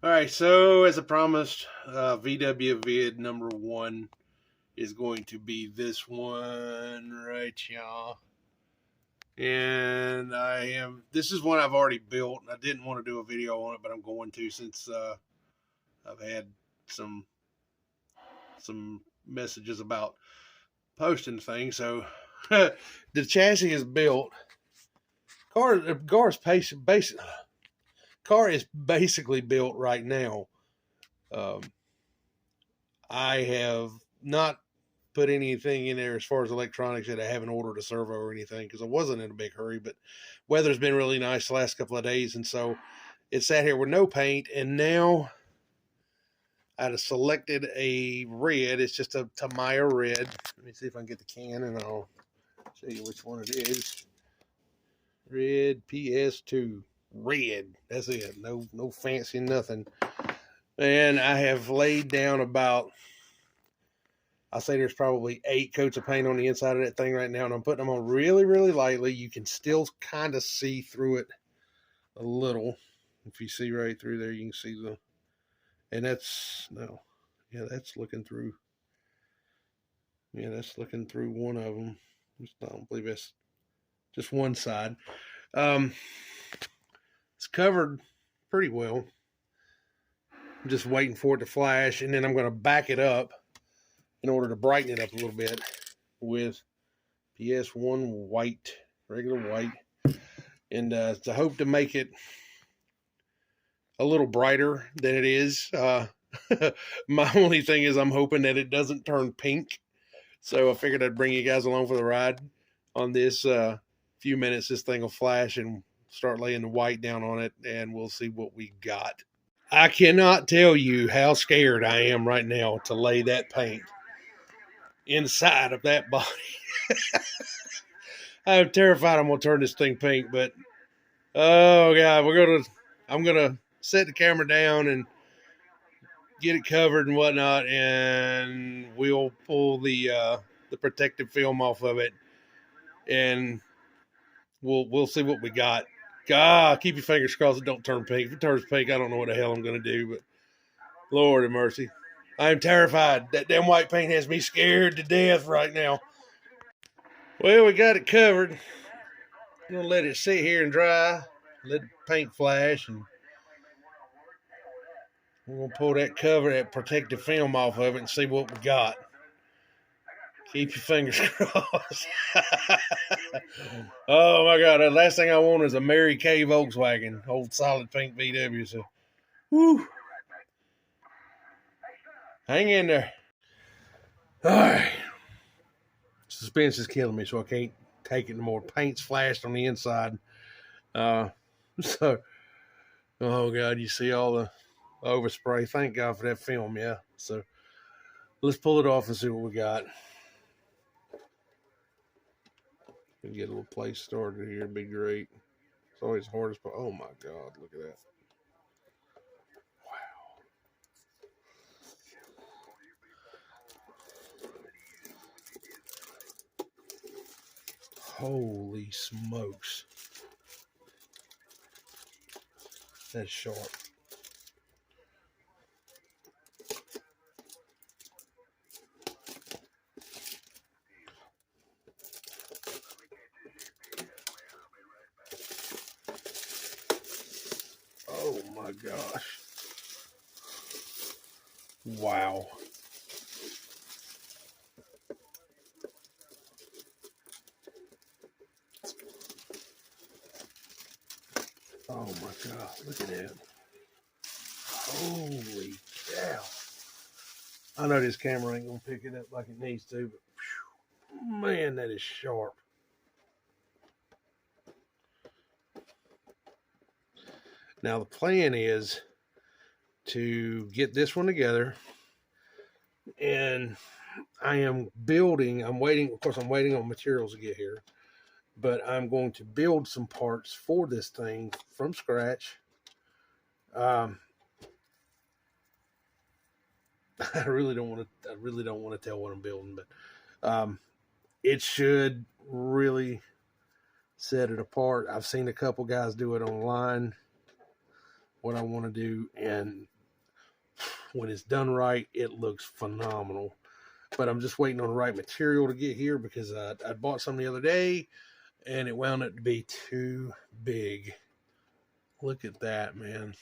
All right, so as I promised, VW vid number one is going to be this one right, y'all. And this is one I've already built. I didn't want to do a video on it, but I'm going to since I've had some messages about posting things. So the chassis is built. Car is basically built right now. I have not put anything in there as far as electronics yet. I haven't ordered a servo or anything because I wasn't in a big hurry, but weather's been really nice the last couple of days, and so it sat here with no paint. And now I had selected a red. It's just a Tamiya red. Let me see if I can get the can and I'll show you which one it is. Red PS2 red. That's it. No fancy nothing. And I have laid down about, I'll say there's probably 8 coats of paint on the inside of that thing right now, and I'm putting them on really, really lightly. You can still kind of see through it a little. If you see right through there, you can see that's looking through. Yeah, that's looking through one of them. I don't believe that's just one side. It's covered pretty well. I'm just waiting for it to flash, and then I'm going to back it up in order to brighten it up a little bit with PS1 white, regular white, and to hope to make it a little brighter than it is. My only thing is I'm hoping that it doesn't turn pink. So I figured I'd bring you guys along for the ride on this. Few minutes, this thing will flash and start laying the white down on it, and we'll see what we got. I cannot tell you how scared I am right now to lay that paint inside of that body. I'm terrified I'm gonna turn this thing pink, but oh god, I'm gonna set the camera down and get it covered and whatnot, and we'll pull the protective film off of it, and we'll see what we got. God, keep your fingers crossed it don't turn pink. If it turns pink, I don't know what the hell I'm gonna do, but Lord have mercy. I'm terrified. That damn white paint has me scared to death right now. Well, we got it covered. I'm gonna let it sit here and dry, let the paint flash, and we're gonna pull that protective film off of it and see what we got. Keep your fingers crossed. Oh my god, the last thing I want is a Mary Kay Volkswagen, old solid pink VW. So, whew. Hang in there. All right. Suspense is killing me, so I can't take it no more. Paint's flashed on the inside. So, oh god, you see all the overspray. Thank God for that film, yeah. So, let's pull it off and see what we got. Get a little place started here. It'd be great. It's always hardest, but oh my god, look at that. Wow. Holy smokes. That's sharp. Oh my gosh. Wow. Oh my god, look at that. Holy cow. I know this camera ain't gonna pick it up like it needs to, but whew, man, that is sharp. Now the plan is to get this one together, and I'm waiting on materials to get here, but I'm going to build some parts for this thing from scratch. I really don't want to tell what I'm building, but it should really set it apart. I've seen a couple guys do it online, what I want to do, and when it's done right, it looks phenomenal. But I'm just waiting on the right material to get here because I bought some the other day and it wound up to be too big. Look at that, man.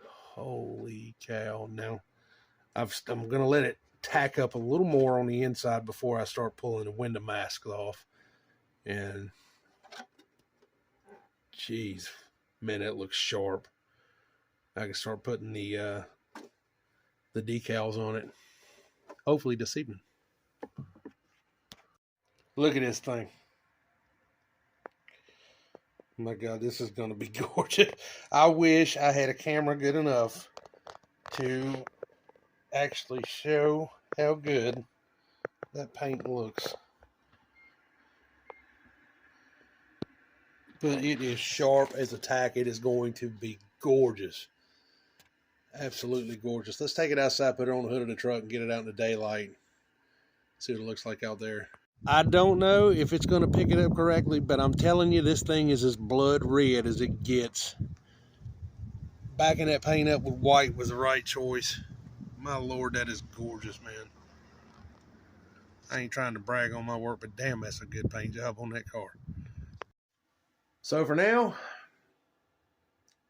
Holy cow. Now, I'm going to let it tack up a little more on the inside before I start pulling the window masks off. And, geez, man, that looks sharp. I can start putting the decals on it. Hopefully this evening. Look at this thing. Oh my God, this is going to be gorgeous. I wish I had a camera good enough to actually show how good that paint looks. But it is sharp as a tack. It is going to be gorgeous. Absolutely gorgeous. Let's take it outside, put it on the hood of the truck, and get it out in the daylight. See what it looks like out there. I don't know if it's going to pick it up correctly, but I'm telling you, this thing is as blood red as it gets. Backing that paint up with white was the right choice. My Lord, that is gorgeous, man. I ain't trying to brag on my work, but damn, that's a good paint job on that car. So for now,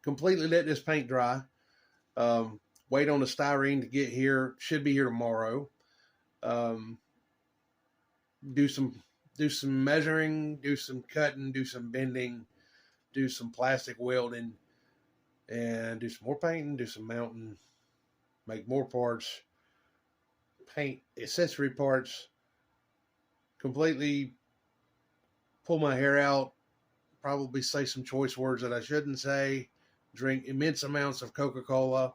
completely let this paint dry. Wait on the styrene to get here. Should be here tomorrow. Do some measuring, do some cutting, do some bending, do some plastic welding, and do some more painting, do some mounting, make more parts, paint accessory parts, completely pull my hair out, probably say some choice words that I shouldn't say, drink immense amounts of Coca-Cola,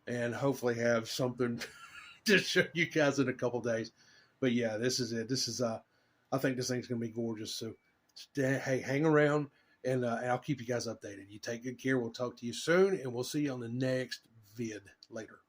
and hopefully have something to show you guys in a couple days. But yeah, this is it. This is I think this thing's gonna be gorgeous. So hey, hang around, and I'll keep you guys updated. You take good care. We'll talk to you soon, and we'll see you on the next vid later.